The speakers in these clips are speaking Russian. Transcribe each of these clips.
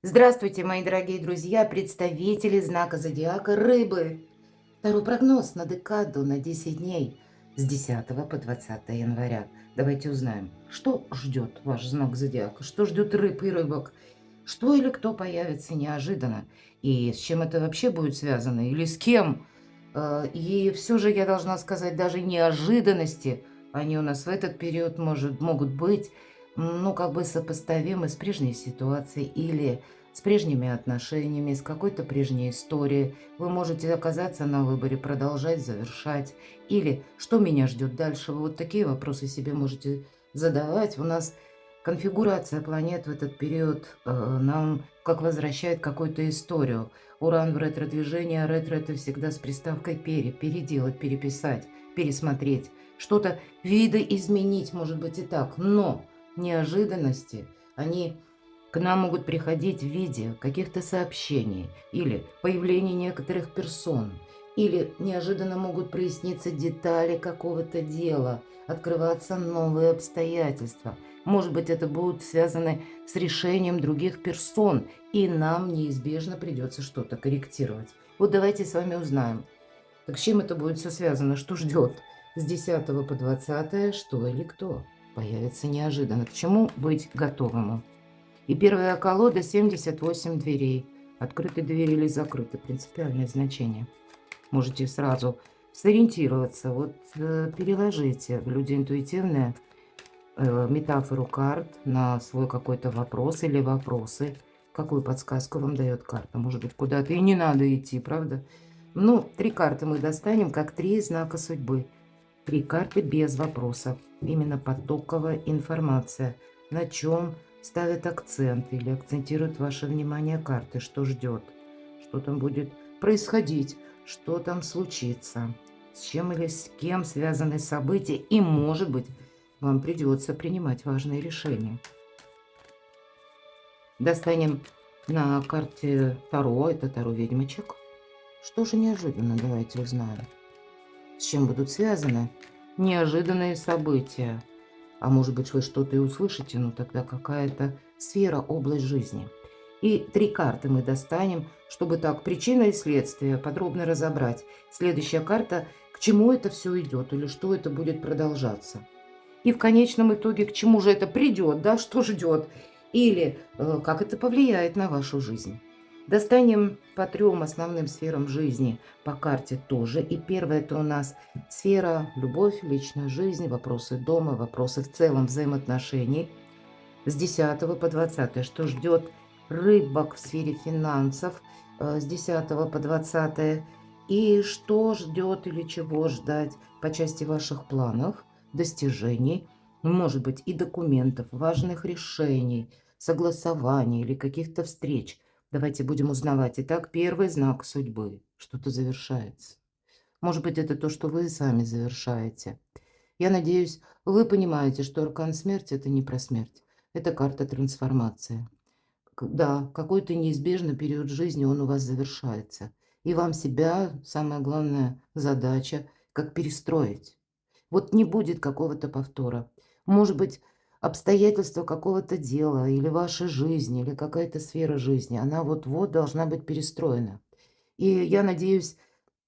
Здравствуйте, мои дорогие друзья, представители знака зодиака Рыбы. Второй прогноз на декаду на 10 дней с 10 по 20 января. Давайте узнаем, что ждет ваш знак зодиака, что ждет рыб и рыбок, что или кто появится неожиданно, и с чем это вообще будет связано, или с кем. И все же я должна сказать, даже неожиданности, они у нас в этот период могут быть, ну, как бы сопоставимы с прежней ситуацией или с прежними отношениями, с какой-то прежней историей. Вы можете оказаться на выборе, продолжать, завершать. Или что меня ждет дальше? Вы вот такие вопросы себе можете задавать. У нас конфигурация планет в этот период нам как возвращает какую-то историю. Уран в ретро-движении, а ретро – это всегда с приставкой переделать, переписать, пересмотреть. Что-то видоизменить, может быть, и так. Но неожиданности, они к нам могут приходить в виде каких-то сообщений или появления некоторых персон, или неожиданно могут проясниться детали какого-то дела, открываться новые обстоятельства. Может быть, это будут связаны с решением других персон, и нам неизбежно придется что-то корректировать. Вот давайте с вами узнаем, так с чем это будет все связано, что ждет с 10 по 20, что или кто появится неожиданно, к чему быть готовому. И первая колода 78 дверей. Открыты двери или закрыты. Принципиальное значение. Можете сразу сориентироваться. Вот переложите в люди интуитивные метафору карт на свой какой-то вопрос или вопросы. Какую подсказку вам дает карта? Может быть, куда-то и не надо идти, правда? Ну, 3 карты мы достанем, как 3 знака судьбы. 3 карты без вопросов. Именно потоковая информация. На чем ставят акцент или акцентируют ваше внимание карты, что ждет, что там будет происходить, что там случится, с чем или с кем связаны события, и, может быть, вам придется принимать важные решения. Достанем на карте Таро, это Таро ведьмочек. Что же неожиданно, давайте узнаем. С чем будут связаны неожиданные события. А может быть, вы что-то и услышите, но тогда какая-то сфера, область жизни. И 3 карты мы достанем, чтобы так причина и следствие подробно разобрать. Следующая карта, к чему это все идет или что это будет продолжаться. И в конечном итоге, к чему же это придет, да, что ждет, или как это повлияет на вашу жизнь. Достанем по 3 основным сферам жизни по карте тоже. И первая – это у нас сфера любовь, личная жизнь, вопросы дома, вопросы в целом взаимоотношений. С 10 по 20, что ждет рыбок в сфере финансов с 10 по 20, и что ждет или чего ждать по части ваших планов, достижений, может быть, и документов, важных решений, согласований или каких-то встреч. Давайте будем узнавать. Итак, первый знак судьбы. Что-то завершается. Может быть, это то, что вы сами завершаете. Я надеюсь, вы понимаете, что аркан смерти – это не про смерть. Это карта трансформации. Да, какой-то неизбежный период жизни, он у вас завершается. И вам себя, самая главная задача, как перестроить. Вот не будет какого-то повтора. Может быть, обстоятельства какого-то дела или вашей жизни, или какая-то сфера жизни, она вот-вот должна быть перестроена. И я надеюсь,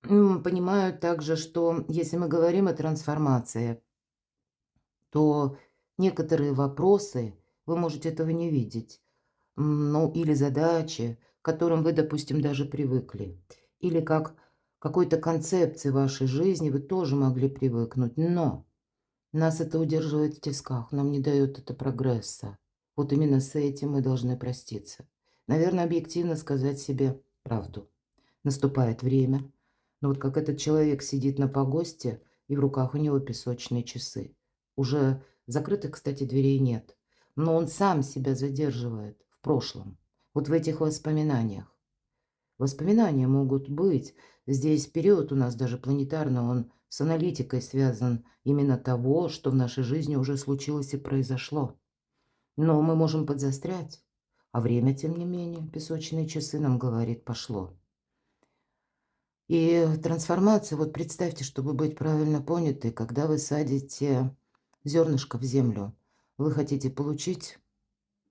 понимаю также, что если мы говорим о трансформации, то некоторые вопросы, вы можете этого не видеть, ну, или задачи, к которым вы, допустим, даже привыкли, или как какой-то концепции вашей жизни вы тоже могли привыкнуть, но нас это удерживает в тисках, нам не дает это прогресса. Вот именно с этим мы должны проститься. Наверное, объективно сказать себе правду. Наступает время, но вот как этот человек сидит на погосте, и в руках у него песочные часы. Уже закрытых, кстати, дверей нет. Но он сам себя задерживает в прошлом, вот в этих воспоминаниях. Воспоминания могут быть. Здесь период у нас даже планетарно, он с аналитикой связан именно того, что в нашей жизни уже случилось и произошло. Но мы можем подзастрять, а время, тем не менее, песочные часы нам говорит, пошло. И трансформация, вот представьте, чтобы быть правильно понятой, когда вы садите зернышко в землю, вы хотите получить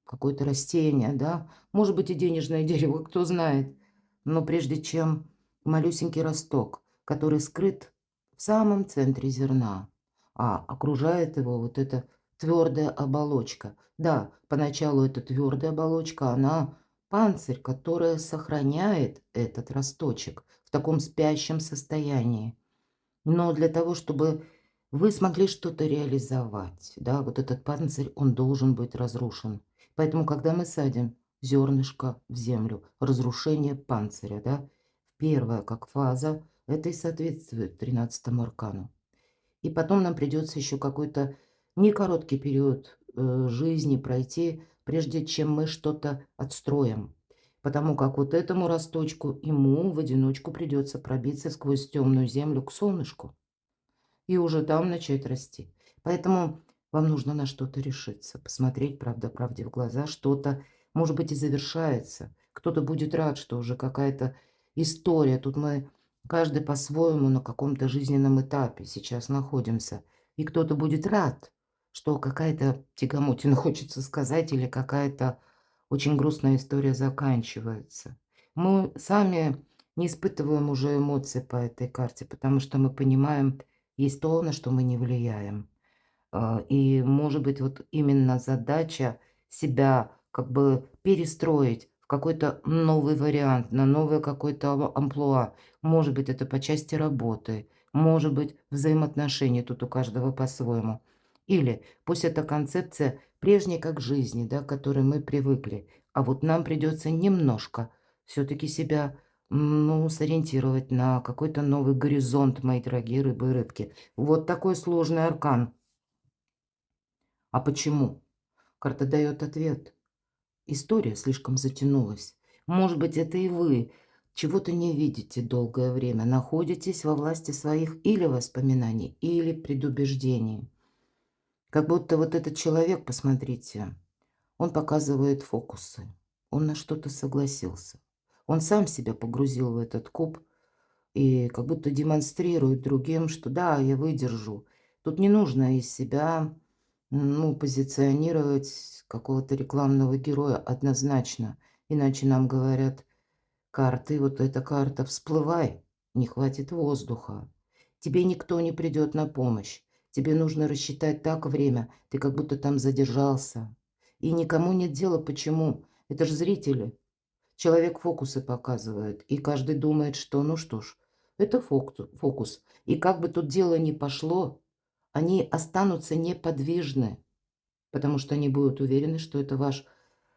какое-то растение, да, может быть и денежное дерево, кто знает. Но прежде чем малюсенький росток, который скрыт в самом центре зерна, а окружает его вот эта твердая оболочка. Да, поначалу эта твердая оболочка, она панцирь, которая сохраняет этот росточек в таком спящем состоянии. Но для того, чтобы вы смогли что-то реализовать, да, вот этот панцирь, он должен быть разрушен. Поэтому, когда мы садим зернышко в землю, разрушение панциря, да, первая как фаза, это и соответствует 13-му аркану. И потом нам придется еще какой-то не короткий период жизни пройти, прежде чем мы что-то отстроим. Потому как вот этому росточку, ему в одиночку придется пробиться сквозь темную землю к солнышку и уже там начать расти. Поэтому вам нужно на что-то решиться, посмотреть, правда, правде в глаза, что-то, может быть, и завершается. Кто-то будет рад, что уже какая-то история. Тут мы каждый по-своему на каком-то жизненном этапе сейчас находимся. И кто-то будет рад, что какая-то тягомотина, хочется сказать, или какая-то очень грустная история заканчивается. Мы сами не испытываем уже эмоций по этой карте, потому что мы понимаем, есть то, на что мы не влияем. И, может быть, вот именно задача себя как бы перестроить в какой-то новый вариант, на новое какое-то амплуа. Может быть, это по части работы, может быть, взаимоотношений, тут у каждого по-своему. Или пусть эта концепция прежней как жизни, да, к которой мы привыкли, а вот нам придется немножко все-таки себя ну, сориентировать на какой-то новый горизонт, мои дорогие рыбы и рыбки. Вот такой сложный аркан. А почему? Карта дает ответ. История слишком затянулась. Может быть, это и вы чего-то не видите долгое время, находитесь во власти своих или воспоминаний, или предубеждений. Как будто вот этот человек, посмотрите, он показывает фокусы. Он на что-то согласился. Он сам себя погрузил в этот куб и как будто демонстрирует другим, что да, я выдержу. Тут не нужно из себя ну, позиционировать какого-то рекламного героя однозначно. Иначе нам говорят карты, вот эта карта, всплывай, не хватит воздуха. Тебе никто не придет на помощь. Тебе нужно рассчитать так время, ты как будто там задержался. И никому нет дела, почему. Это же зрители. Человек фокусы показывает, и каждый думает, что ну что ж, это фокус. И как бы тут дело ни пошло, они останутся неподвижны, потому что они будут уверены, что это ваш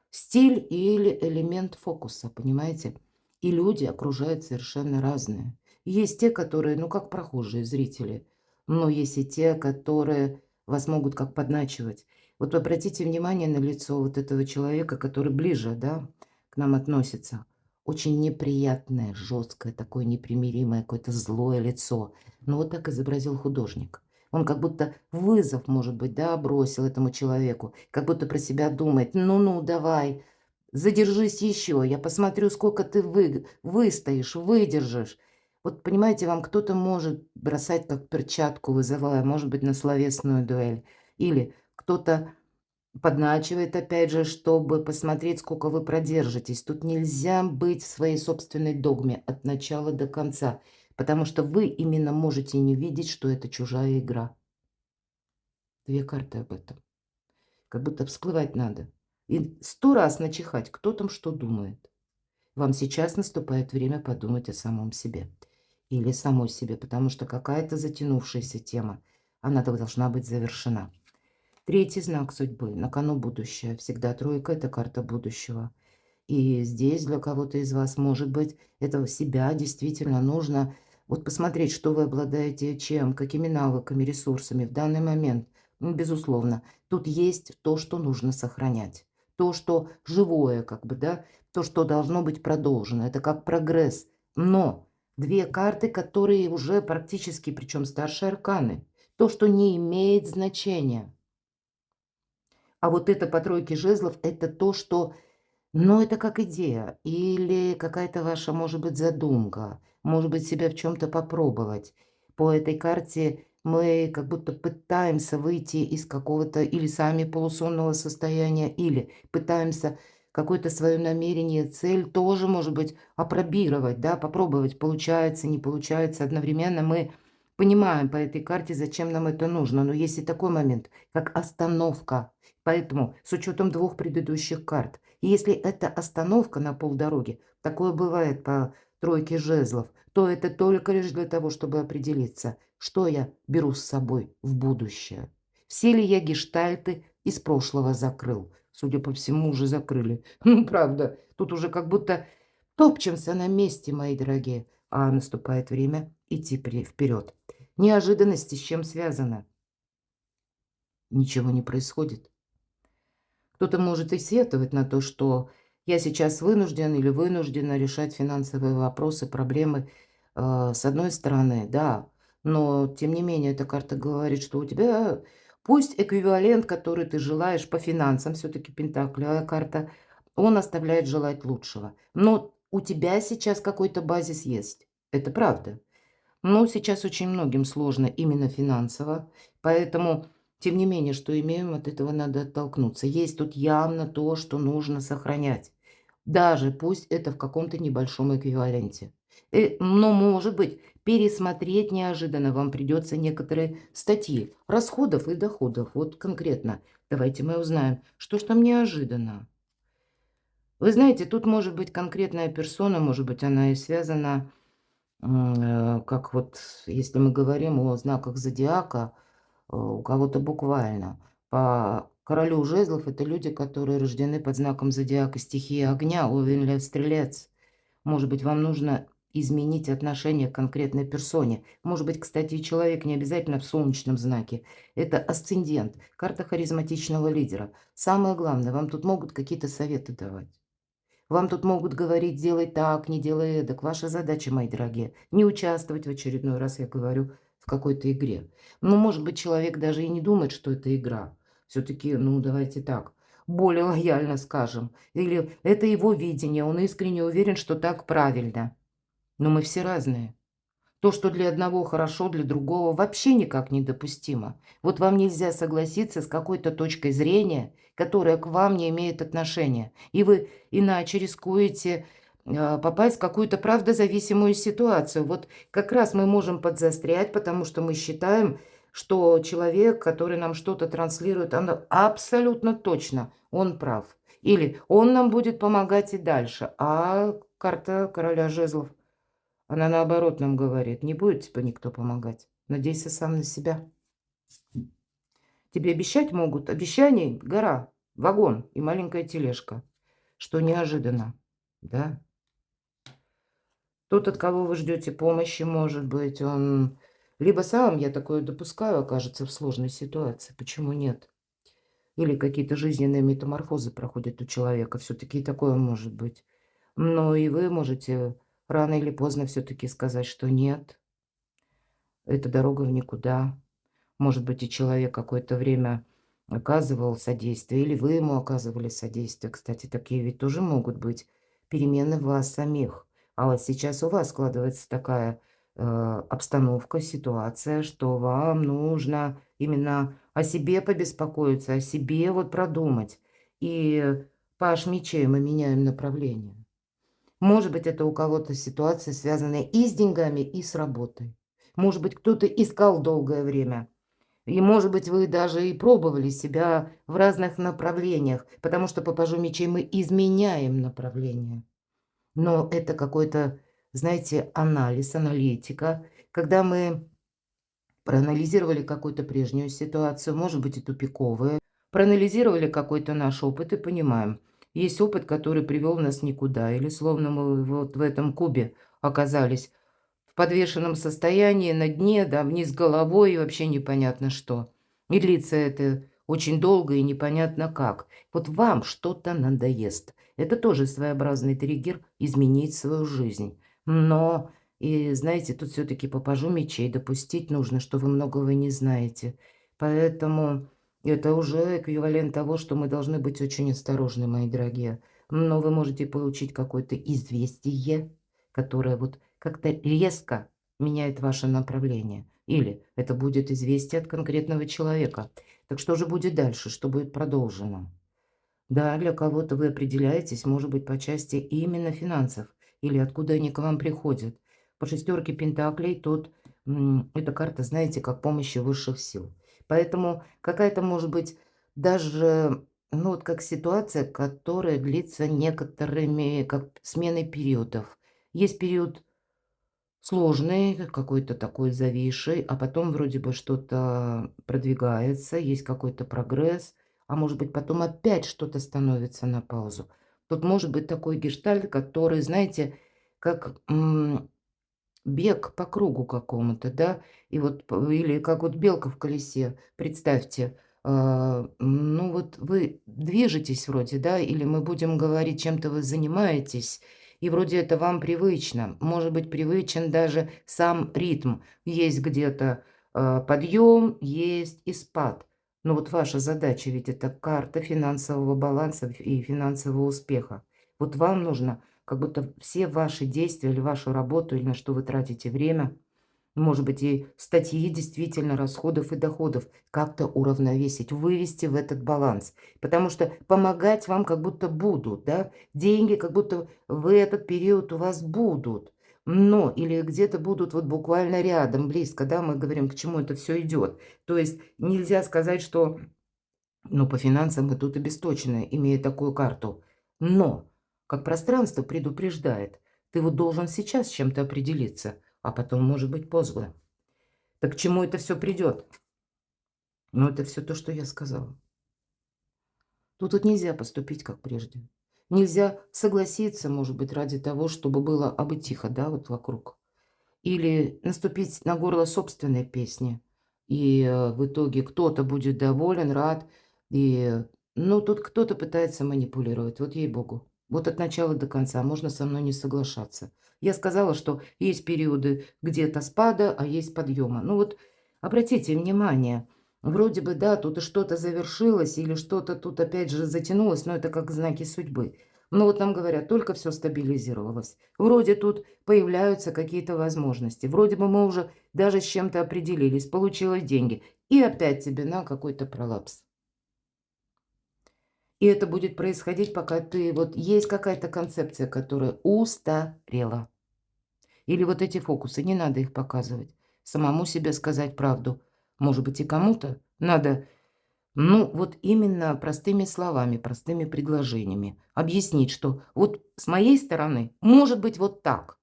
стиль или элемент фокуса, понимаете? И люди окружают совершенно разные. Есть те, которые, ну, как прохожие зрители, но есть и те, которые вас могут как подначивать. Вот обратите внимание на лицо вот этого человека, который ближе, да, к нам относится. Очень неприятное, жесткое, такое непримиримое, какое-то злое лицо. Но вот так изобразил художник. Он как будто вызов, может быть, да, бросил этому человеку, как будто про себя думает: ну-ну, давай, задержись еще, я посмотрю, сколько ты выстоишь, выдержишь. Вот понимаете, вам кто-то может бросать как перчатку, вызывая, может быть, на словесную дуэль. Или кто-то подначивает, опять же, чтобы посмотреть, сколько вы продержитесь. Тут нельзя быть в своей собственной догме от начала до конца, потому что вы именно можете не видеть, что это чужая игра. Две карты об этом. Как будто всплывать надо. И 100 раз начихать, кто там что думает. Вам сейчас наступает время подумать о самом себе. Или самой себе, потому что какая-то затянувшаяся тема, она должна быть завершена. Третий знак судьбы. На кону будущее. Всегда тройка– это карта будущего. И здесь для кого-то из вас, может быть, этого себя действительно нужно вот посмотреть, что вы обладаете чем, какими навыками, ресурсами в данный момент. Ну, безусловно, тут есть то, что нужно сохранять. То, что живое, как бы, да, то, что должно быть продолжено. Это как прогресс. Но две карты, которые уже практически, причем старшие арканы. То, что не имеет значения. А вот это по тройке жезлов, это то, что но это как идея или какая-то ваша, может быть, задумка, может быть, себя в чем то попробовать. По этой карте Мы как будто пытаемся выйти из какого-то или сами полусонного состояния, или пытаемся какое-то свое намерение, цель тоже, может быть, опробировать, да, попробовать, получается, не получается. Одновременно мы понимаем по этой карте, зачем нам это нужно. Но есть и такой момент, как остановка. Поэтому с учетом двух предыдущих карт, если это остановка на полдороги, такое бывает по тройке жезлов, то это только лишь для того, чтобы определиться, что я беру с собой в будущее. Все ли я гештальты из прошлого закрыл? Судя по всему, уже закрыли. Ну, правда, тут уже как будто топчемся на месте, мои дорогие. А наступает время идти вперед. Неожиданности с чем связано? Ничего не происходит. Кто-то может и сетовать на то, что я сейчас вынужден или вынуждена решать финансовые вопросы, проблемы. С одной стороны, да, но тем не менее эта карта говорит, что у тебя пусть эквивалент, который ты желаешь по финансам, все-таки пентаклевая карта, он оставляет желать лучшего. Но у тебя сейчас какой-то базис есть. Это правда. Но сейчас очень многим сложно именно финансово, поэтому, тем не менее, что имеем, от этого надо оттолкнуться. Есть тут явно то, что нужно сохранять, даже пусть это в каком-то небольшом эквиваленте. Но, может быть, пересмотреть неожиданно вам придется некоторые статьи расходов и доходов. Вот конкретно. Давайте мы узнаем, что ж там неожиданно. Вы знаете, тут может быть конкретная персона, может быть, она и связана. Как вот, если мы говорим о знаках зодиака, у кого-то буквально. По королю жезлов это люди, которые рождены под знаком зодиака стихии огня, Овен, Лев, Стрелец. Может быть, вам нужно изменить отношение к конкретной персоне. Может быть, кстати, и человек не обязательно в солнечном знаке. Это асцендент, карта харизматичного лидера. Самое главное, вам тут могут какие-то советы давать. Вам тут могут говорить: "Делай так, не делай эдак". Ваша задача, мои дорогие, не участвовать в очередной раз, я говорю, в какой-то игре. Ну, может быть, человек даже и не думает, что это игра. Все-таки, ну, давайте так, более лояльно скажем. Или это его видение, он искренне уверен, что так правильно. Но мы все разные. То, что для одного хорошо, для другого вообще никак недопустимо. Вот вам нельзя согласиться с какой-то точкой зрения, которая к вам не имеет отношения. И вы иначе рискуете попасть в какую-то правдозависимую ситуацию. Вот как раз мы можем подзастрять, потому что мы считаем, что человек, который нам что-то транслирует, он абсолютно точно, он прав. Или он нам будет помогать и дальше. А карта короля жезлов, она наоборот нам говорит: не будет тебе никто помогать. Надейся сам на себя. Тебе обещать могут. Обещаний гора, вагон и маленькая тележка. Что неожиданно, да? Тот, от кого вы ждете помощи, может быть, он либо сам, я такое допускаю, окажется в сложной ситуации. Почему нет? Или какие-то жизненные метаморфозы проходят у человека. Все-таки и такое может быть. Но и вы можете рано или поздно все-таки сказать, что нет, это дорога в никуда. Может быть, и человек какое-то время оказывал содействие, или вы ему оказывали содействие. Кстати, такие ведь тоже могут быть перемены в вас самих. А вот сейчас у вас складывается такая обстановка, ситуация, что вам нужно именно о себе побеспокоиться, о себе вот продумать. И паш мечей мы меняем направление. Может быть, это у кого-то ситуация, связанная и с деньгами, и с работой. Может быть, кто-то искал долгое время. И, может быть, вы даже и пробовали себя в разных направлениях, потому что по пажу мечей мы изменяем направление. Но это какой-то, знаете, анализ, аналитика, когда мы проанализировали какую-то прежнюю ситуацию, может быть, и тупиковые, проанализировали какой-то наш опыт и понимаем, есть опыт, который привел нас никуда, или словно мы вот в этом кубе оказались в подвешенном состоянии, на дне, да, вниз головой, и вообще непонятно что. И длится это очень долго и непонятно как. Вот вам что-то надоест. Это тоже своеобразный триггер изменить свою жизнь. Но, и знаете, тут все-таки по пажу мечей допустить нужно, что вы многого не знаете. Поэтому это уже эквивалент того, что мы должны быть очень осторожны, мои дорогие. Но вы можете получить какое-то известие, которое вот как-то резко меняет ваше направление. Или это будет известие от конкретного человека. Так что же будет дальше? Что будет продолжено? Да, для кого-то вы определяетесь, может быть, по части именно финансов. Или откуда они к вам приходят. По шестерке пентаклей тут эта карта, знаете, как помощи высших сил. Поэтому какая-то, может быть, даже, ну вот как ситуация, которая длится некоторыми, как сменой периодов. Есть период сложный, какой-то такой зависший, а потом вроде бы что-то продвигается, есть какой-то прогресс, а может быть потом опять что-то становится на паузу. Тут может быть такой гештальт, который, знаете, как бег по кругу какому-то, да, и вот, или как вот белка в колесе, представьте, ну вот вы движетесь вроде, да, или мы будем говорить, чем-то вы занимаетесь, и вроде это вам привычно, может быть, привычен даже сам ритм, есть где-то подъем, есть и спад. Но вот ваша задача, ведь это карта финансового баланса и финансового успеха. Вот вам нужно как будто все ваши действия или вашу работу, или на что вы тратите время, может быть, и статьи действительно расходов и доходов как-то уравновесить, вывести в этот баланс. Потому что помогать вам как будто будут, да, деньги как будто в этот период у вас будут. Но или где-то будут вот буквально рядом, близко, да, мы говорим, к чему это все идет. То есть нельзя сказать, что ну, по финансам мы тут обесточены, имея такую карту. Но, как пространство предупреждает, ты вот должен сейчас с чем-то определиться, а потом может быть поздно. Так к чему это все придет? Ну, это все то, что я сказала. Тут вот нельзя поступить, как прежде. Нельзя согласиться, может быть, ради того, чтобы было абы тихо, да, вот вокруг. Или наступить на горло собственной песни. И в итоге кто-то будет доволен, рад. И, ну, тут кто-то пытается манипулировать, вот ей-богу. Вот от начала до конца можно со мной не соглашаться. Я сказала, что есть периоды где-то спада, а есть подъема. Ну вот обратите внимание, вроде бы, да, тут и что-то завершилось, или что-то тут опять же затянулось, но это как знаки судьбы. Но вот нам говорят, только все стабилизировалось. Вроде тут появляются какие-то возможности. Вроде бы мы уже даже с чем-то определились, получилось деньги. И опять тебе на какой-то пролапс. И это будет происходить, пока ты... Вот есть какая-то концепция, которая устарела. Или вот эти фокусы, не надо их показывать. Самому себе сказать правду. Может быть, и кому-то надо, ну, вот именно простыми словами, простыми предложениями объяснить, что вот с моей стороны может быть вот так.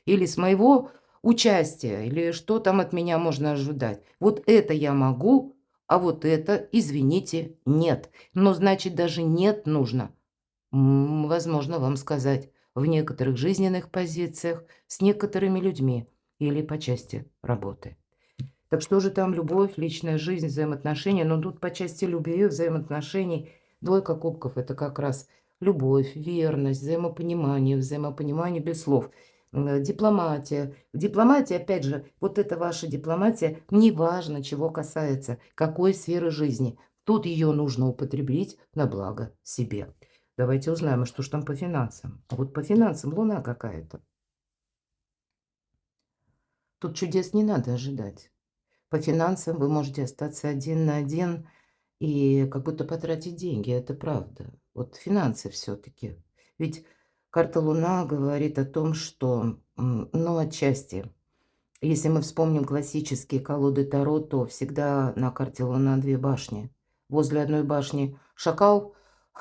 Или с моего участия, или что там от меня можно ожидать. Вот это я могу, а вот это, извините, нет. Но значит, даже нет нужно, возможно, вам сказать в некоторых жизненных позициях с некоторыми людьми или по части работы. Так что же там любовь, личная жизнь, взаимоотношения? Но тут по части любви, взаимоотношений, двойка кубков– это как раз любовь, верность, взаимопонимание без слов. Дипломатия. В дипломатии, опять же, вот эта ваша дипломатия, неважно, чего касается, какой сферы жизни. Тут ее нужно употребить на благо себе. Давайте узнаем, а что ж там по финансам. А вот по финансам луна какая-то. Тут чудес не надо ожидать. По финансам вы можете остаться один на один и как будто потратить деньги. Это правда. Вот финансы все-таки. Ведь карта Луна говорит о том, что, ну, отчасти, если мы вспомним классические колоды Таро, то всегда на карте Луна две башни. Возле одной башни шакал,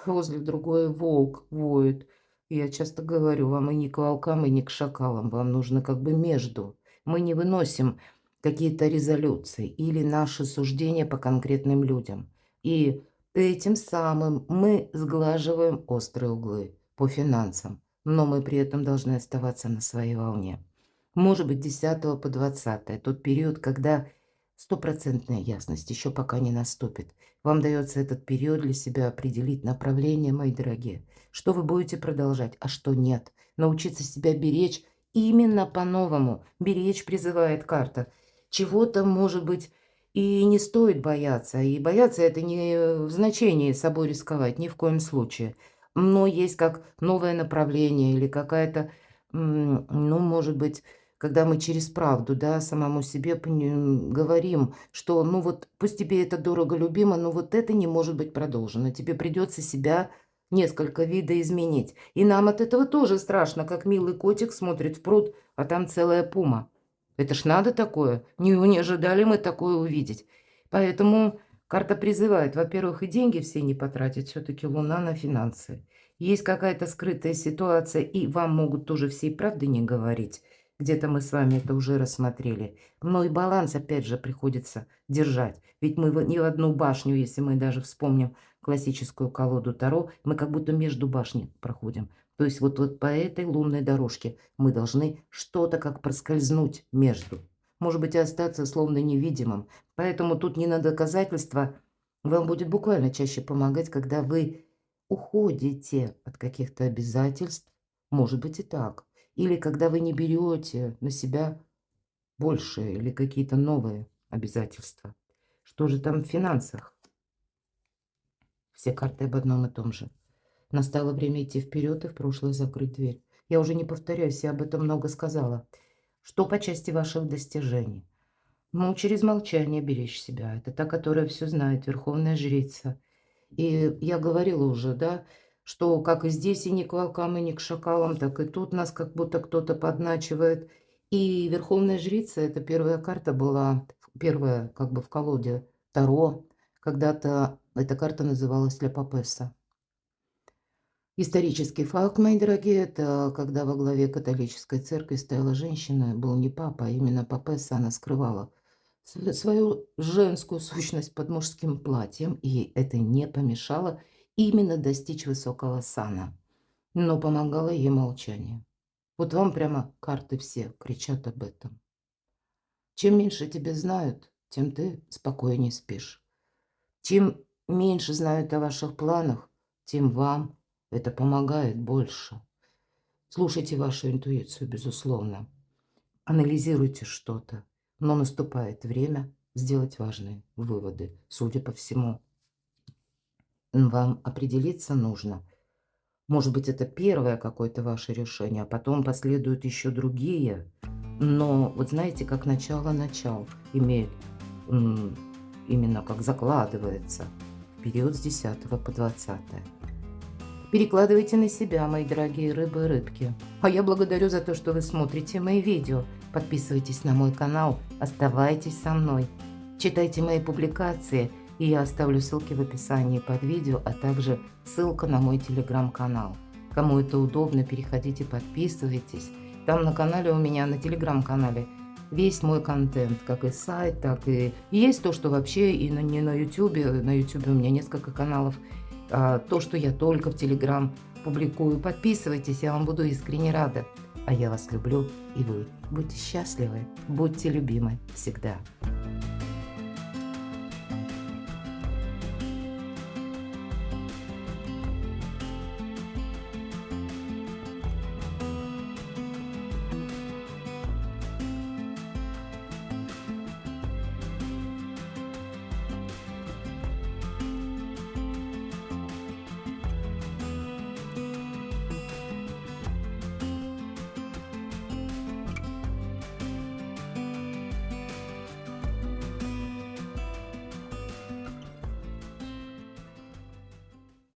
возле другой волк воет. Я часто говорю, вам и не к волкам, и не к шакалам. Вам нужно как бы между. Мы не выносим какие-то резолюции или наши суждения по конкретным людям. И этим самым мы сглаживаем острые углы по финансам. Но мы при этом должны оставаться на своей волне. Может быть, 10 по 20 тот период, когда стопроцентная ясность еще пока не наступит. Вам дается этот период для себя определить направление, мои дорогие. Что вы будете продолжать, а что нет. Научиться себя беречь именно по-новому. Беречь призывает карта. Чего-то, может быть, и не стоит бояться. И бояться это не в значении собой рисковать, ни в коем случае. Но есть как новое направление или какая-то, ну, может быть, когда мы через правду, да, самому себе говорим, что, ну вот, пусть тебе это дорого, любимо, но вот это не может быть продолжено. Тебе придется себя несколько видоизменить. И нам от этого тоже страшно, как милый котик смотрит в пруд, а там целая пума. Это ж надо такое. Не ожидали мы такое увидеть. Поэтому карта призывает, во-первых, и деньги все не потратить, все-таки Луна на финансы. Есть какая-то скрытая ситуация, и вам могут тоже всей правды не говорить. Где-то мы с вами это уже рассмотрели. Но и баланс, опять же, приходится держать. Ведь мы не в одну башню, если мы даже вспомним классическую колоду Таро, мы как будто между башней проходим. То есть вот по этой лунной дорожке мы должны что-то как проскользнуть между. Может быть, и остаться словно невидимым. Поэтому тут не на доказательства. Вам будет буквально чаще помогать, когда вы уходите от каких-то обязательств. Может быть и так. Или когда вы не берете на себя больше или какие-то новые обязательства. Что же там в финансах? Все карты об одном и том же. Настало время идти вперед и в прошлое закрыть дверь. Я уже не повторяюсь, я об этом много сказала. Что по части ваших достижений? Ну, через молчание беречь себя. Это та, которая все знает, верховная жрица. И я говорила уже, да, что как и здесь и не к волкам, и не к шакалам, так и тут нас как будто кто-то подначивает. И верховная жрица, это первая карта была, первая как бы в колоде Таро. Когда-то эта карта называлась Ля Папесса. Исторический факт, мои дорогие, это когда во главе католической церкви стояла женщина, был не папа, а именно папесса, она скрывала свою женскую сущность под мужским платьем, и это не помешало именно достичь высокого сана, но помогало ей молчание. Вот вам прямо карты все кричат об этом. Чем меньше тебя знают, тем ты спокойнее спишь. Чем меньше знают о ваших планах, тем вам это помогает больше. Слушайте вашу интуицию, безусловно. Анализируйте что-то. Но наступает время сделать важные выводы. Судя по всему, вам определиться нужно. Может быть, это первое какое-то ваше решение, а потом последуют еще другие. Но вот знаете, как начало имеет именно как закладывается в период с 10 по 20. Перекладывайте на себя, мои дорогие рыбы и рыбки. А я благодарю за то, что вы смотрите мои видео. Подписывайтесь на мой канал, оставайтесь со мной. Читайте мои публикации, и я оставлю ссылки в описании под видео, а также ссылка на мой телеграм-канал. Кому это удобно, переходите, подписывайтесь. Там на канале у меня, на телеграм-канале, весь мой контент, как и сайт, так и есть то, что вообще и не на ютубе. На ютубе у меня несколько каналов. То, что я только в Телеграм публикую. Подписывайтесь, я вам буду искренне рада. А я вас люблю, и вы будьте счастливы, будьте любимы всегда.